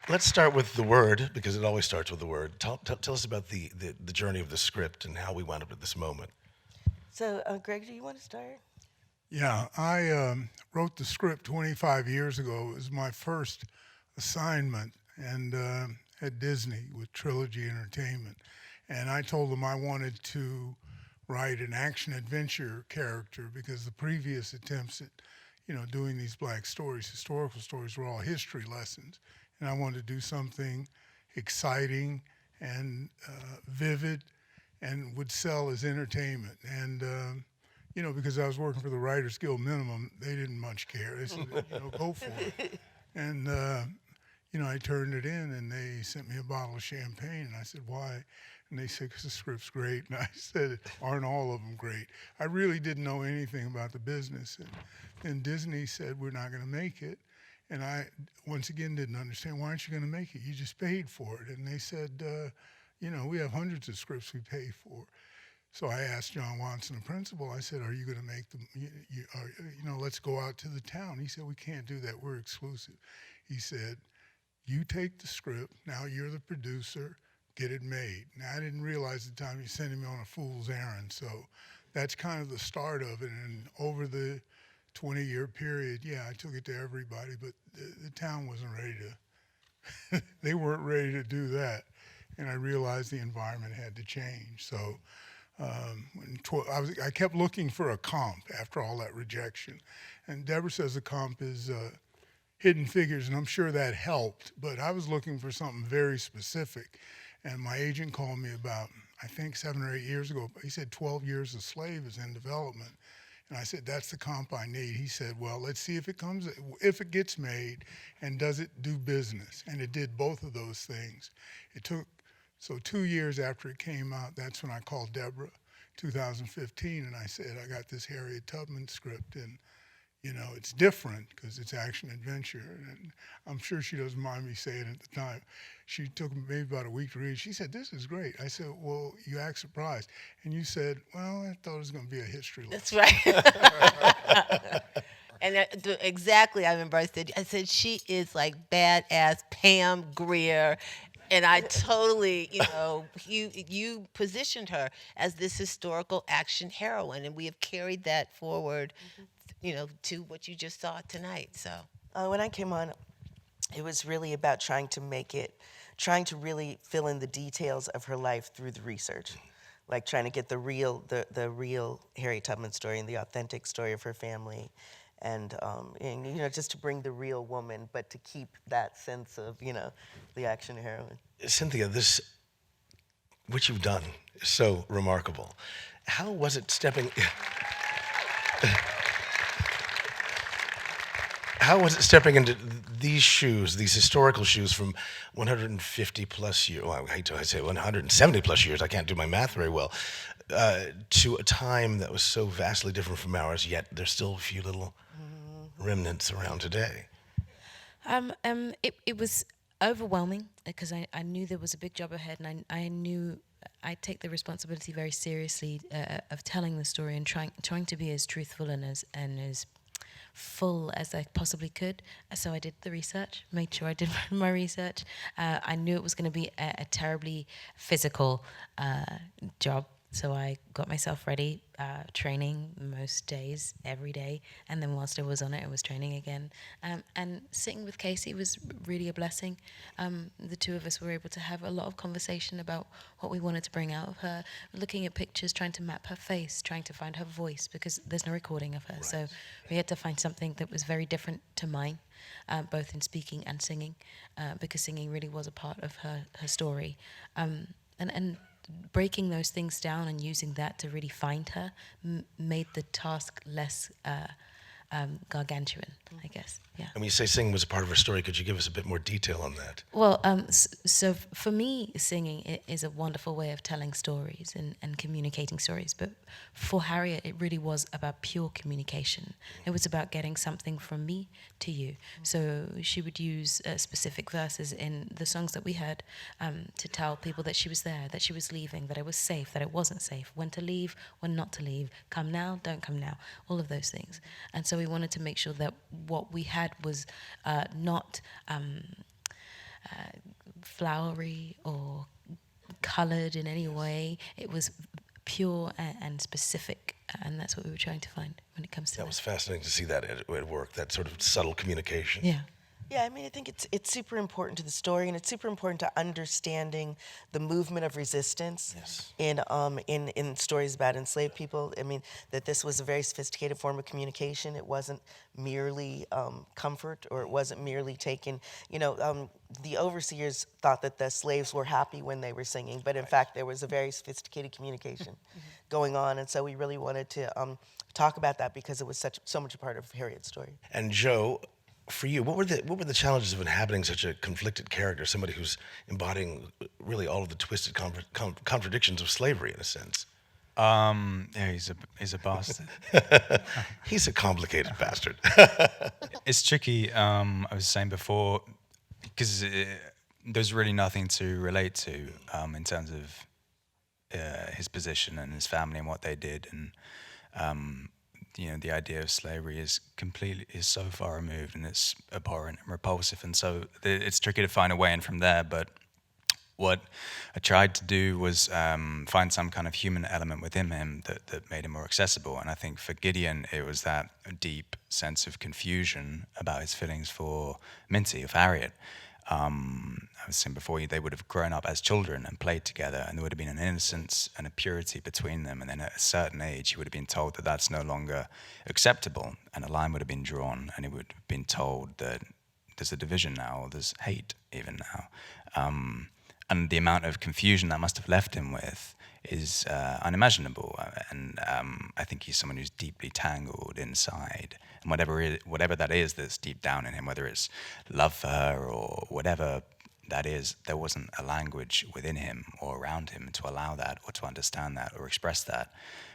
Let's start with the word, because it always starts with the word. Tell us about the journey of the script and how we wound up at this moment. So, Greg, do you want to start? Yeah, I wrote the script 25 years ago. It was my first assignment and at Disney with Trilogy Entertainment. And I told them I wanted to write an action adventure character because the previous attempts at, doing these black stories, historical stories, were all history lessons. And I wanted to do something exciting and vivid and would sell as entertainment. And because I was working for the Writers Guild minimum, they didn't much care. They said, go for it. And, I turned it in and they sent me a bottle of champagne. And I said, why? And they said, because the script's great. And I said, aren't all of them great? I really didn't know anything about the business. And then Disney said, we're not going to make it. And I, once again, didn't understand, why aren't you going to make it? You just paid for it. And they said, we have hundreds of scripts we pay for. So I asked John Watson, the principal, I said, are you going to make them, let's go out to the town. He said, we can't do that. We're exclusive. He said, you take the script. Now you're the producer. Get it made. Now, I didn't realize at the time he sent me on a fool's errand. So that's kind of the start of it. And over the 20-year period, yeah, I took it to everybody, but the town wasn't ready to, they weren't ready to do that. And I realized the environment had to change. So I kept looking for a comp after all that rejection. And Deborah says the comp is Hidden Figures, and I'm sure that helped. But I was looking for something very specific. And my agent called me about, I think, 7 or 8 years ago. He said 12 Years a Slave is in development. And I said, that's the comp I need. He said, well, let's see if it gets made, and does it do business? And it did both of those things. It took, so 2 years after it came out, that's when I called Deborah, 2015, and I said, I got this Harriet Tubman script, and it's different because it's action adventure. And I'm sure she doesn't mind me saying at the time. She took maybe about a week to read. She said, this is great. I said, well, you act surprised. And you said, well, I thought it was going to be a history That's lesson. right. And exactly, I said she is like badass Pam Grier, and I totally, you positioned her as this historical action heroine, and we have carried that forward, to what you just saw tonight. So, When I came on, it was really about trying to really fill in the details of her life through the research, like trying to get the real Harriet Tubman story and the authentic story of her family, and just to bring the real woman, but to keep that sense of the action heroine. Cynthia, what you've done is so remarkable. How was it stepping? How was it stepping into these shoes, these historical shoes from 150 plus years, well, I hate to say 170 plus years, I can't do my math very well, to a time that was so vastly different from ours, yet there's still a few little remnants around today? It was overwhelming because I knew there was a big job ahead, and I knew I take the responsibility very seriously of telling the story and trying to be as truthful and as full as I possibly could. So I did the research, made sure I did my research. I knew it was going to be a terribly physical job. So I got myself ready, training most days, every day. And then whilst I was on it, I was training again. And sitting with Kasi was really a blessing. The two of us were able to have a lot of conversation about what we wanted to bring out of her, looking at pictures, trying to map her face, trying to find her voice, because there's no recording of her. Right. So we had to find something that was very different to mine, both in speaking and singing, because singing really was a part of her story. And breaking those things down and using that to really find her made the task less gargantuan, I guess. Yeah. And when you say singing was a part of her story, could you give us a bit more detail on that? Well, so for me, singing is a wonderful way of telling stories and communicating stories. But for Harriet, it really was about pure communication. It was about getting something from me to you. So she would use specific verses in the songs that we heard to tell people that she was there, that she was leaving, that it was safe, that it wasn't safe, when to leave, when not to leave, come now, don't come now, all of those things. And so we wanted to make sure that what we had was not flowery or colored in any way. It was pure and specific, and that's what we were trying to find when it comes to That was fascinating to see that at work, that sort of subtle communication. Yeah. Yeah, I mean, I think it's super important to the story, and it's super important to understanding the movement of resistance Yes. in stories about enslaved people. I mean, that this was a very sophisticated form of communication. It wasn't merely comfort, or it wasn't merely taken. The overseers thought that the slaves were happy when they were singing, but in fact, there was a very sophisticated communication going on, and so we really wanted to talk about that because it was so much a part of Harriet's story. And Joe, for you, what were the challenges of inhabiting such a conflicted character, somebody who's embodying really all of the twisted contradictions of slavery, in a sense? Yeah, he's a bastard. He's a complicated bastard. It's tricky. I was saying before, because there's really nothing to relate to in terms of his position and his family and what they did, and the idea of slavery is so far removed, and it's abhorrent and repulsive, and so it's tricky to find a way in from there. But what I tried to do was find some kind of human element within him that made him more accessible. And I think for Gideon, it was that deep sense of confusion about his feelings for Minty, of Harriet. I was saying before, they would have grown up as children and played together, and there would have been an innocence and a purity between them. And then at a certain age, he would have been told that that's no longer acceptable, and a line would have been drawn, and he would have been told that there's a division now, or there's hate even now. And the amount of confusion that must have left him with is unimaginable. And I think he's someone who's deeply tangled inside. And whatever that is that's deep down in him, whether it's love for her or whatever that is, there wasn't a language within him or around him to allow that or to understand that or express that.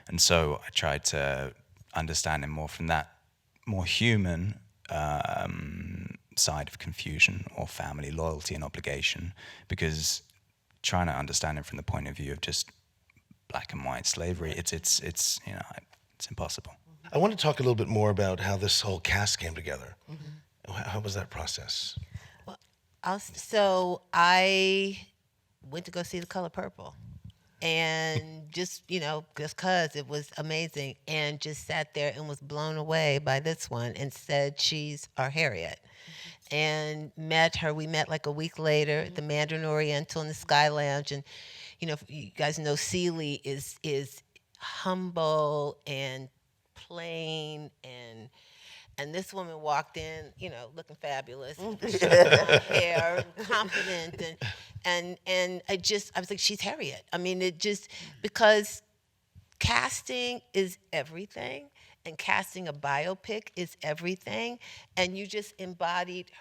And so I tried to understand him more from that more human side of confusion or family loyalty and obligation, because trying to understand him from the point of view of just black and white slavery, it's impossible. I want to talk a little bit more about how this whole cast came together. Mm-hmm. How was that process? So I went to go see The Color Purple, and just because it was amazing, and just sat there and was blown away by this one, and said she's our Harriet. And met her. We met like a week later at the Mandarin Oriental in the Sky Lounge, and you guys know Celie is humble and plain, and this woman walked in, looking fabulous, hair, confident, and I was like, she's Harriet. I mean, it just, because casting is everything. And casting a biopic is everything, and you just embodied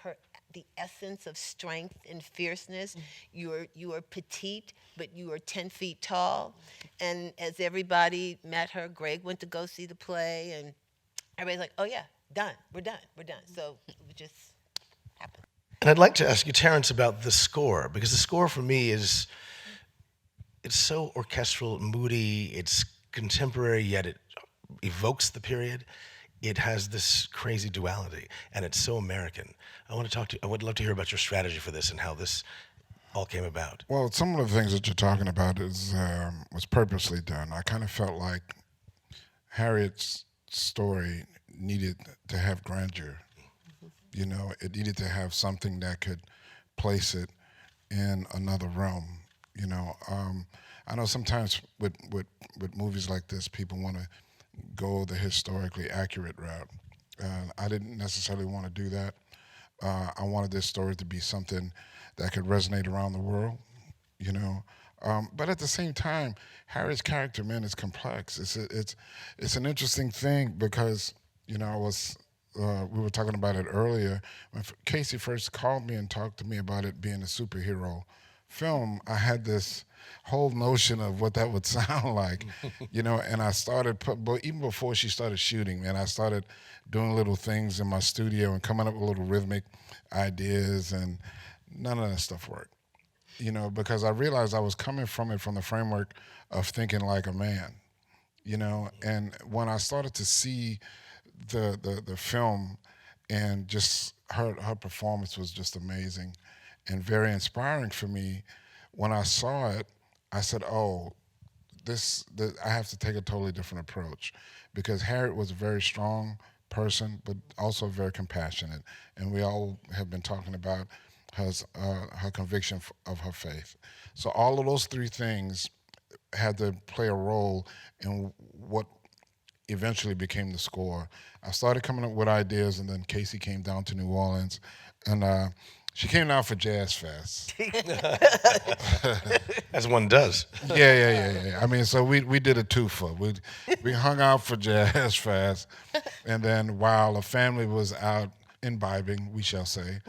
the essence of strength and fierceness. You are petite, but you are 10 feet tall. And as everybody met her, Greg went to go see the play, and everybody's like, "Oh yeah, done. We're done. So it just happened. And I'd like to ask you, Terence, about the score, because the score for me it's so orchestral, moody. It's contemporary, yet it evokes the period. It has this crazy duality, and it's so American. I would love to hear about your strategy for this and how this all came about. Well, some of the things that you're talking about was purposely done. I kind of felt like Harriet's story needed to have grandeur. It needed to have something that could place it in another realm. I know sometimes with movies like this, people want to go the historically accurate route. I didn't necessarily want to do that. I wanted this story to be something that could resonate around the world, But at the same time, Harriet's character, man, is complex. It's an interesting thing because, we were talking about it earlier. When Casey first called me and talked to me about it being a superhero film, I had this whole notion of what that would sound like, and I started, but even before she started shooting, man, I started doing little things in my studio and coming up with little rhythmic ideas, and none of that stuff worked, because I realized I was coming from it from the framework of thinking like a man, and when I started to see the film, and just her performance was just amazing. and very inspiring for me. When I saw it, I said, "Oh, I have to take a totally different approach," because Harriet was a very strong person, but also very compassionate, and we all have been talking about her conviction of her faith. So all of those three things had to play a role in what eventually became the score. I started coming up with ideas, and then Casey came down to New Orleans, and she came down for Jazz Fest. As one does. Yeah. I mean, so we did a twofer. We hung out for Jazz Fest, and then while the family was out imbibing, we shall say,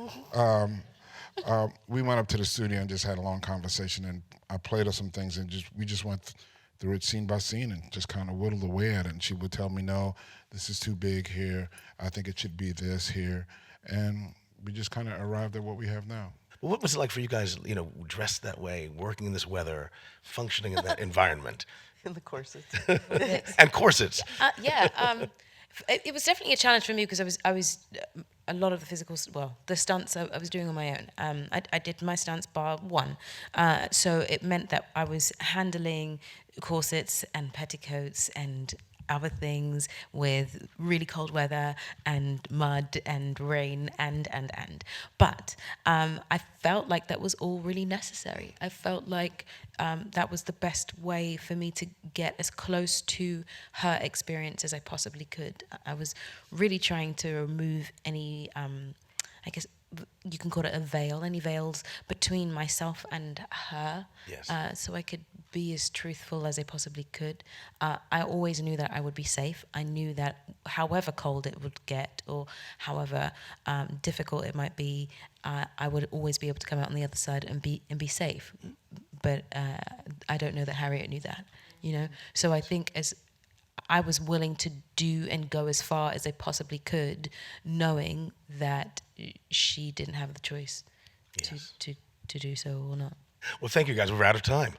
we went up to the studio and just had a long conversation, and I played her some things, and we just went through it scene by scene and just kind of whittled away at it. And she would tell me, "No, this is too big here. I think it should be this here," and we just kind of arrived at what we have now. Well, what was it like for you guys, dressed that way, working in this weather, functioning in that environment? In the corsets. And corsets. It was definitely a challenge for me because I was a lot of the the stunts I was doing on my own. I did my stunts bar one, so it meant that I was handling corsets and petticoats and other things with really cold weather and mud and rain and. But I felt like that was all really necessary. I felt like that was the best way for me to get as close to her experience as I possibly could. I was really trying to remove any, I guess you can call it a veil, any veils between myself and her. Yes. So I could be as truthful as I possibly could. I always knew that I would be safe. I knew that however cold it would get or however difficult it might be, I would always be able to come out on the other side and be safe. But I don't know that Harriet knew that, So I think as I was willing to do and go as far as I possibly could, knowing that she didn't have the choice Yes. to do so or not. Well, thank you guys. We're out of time.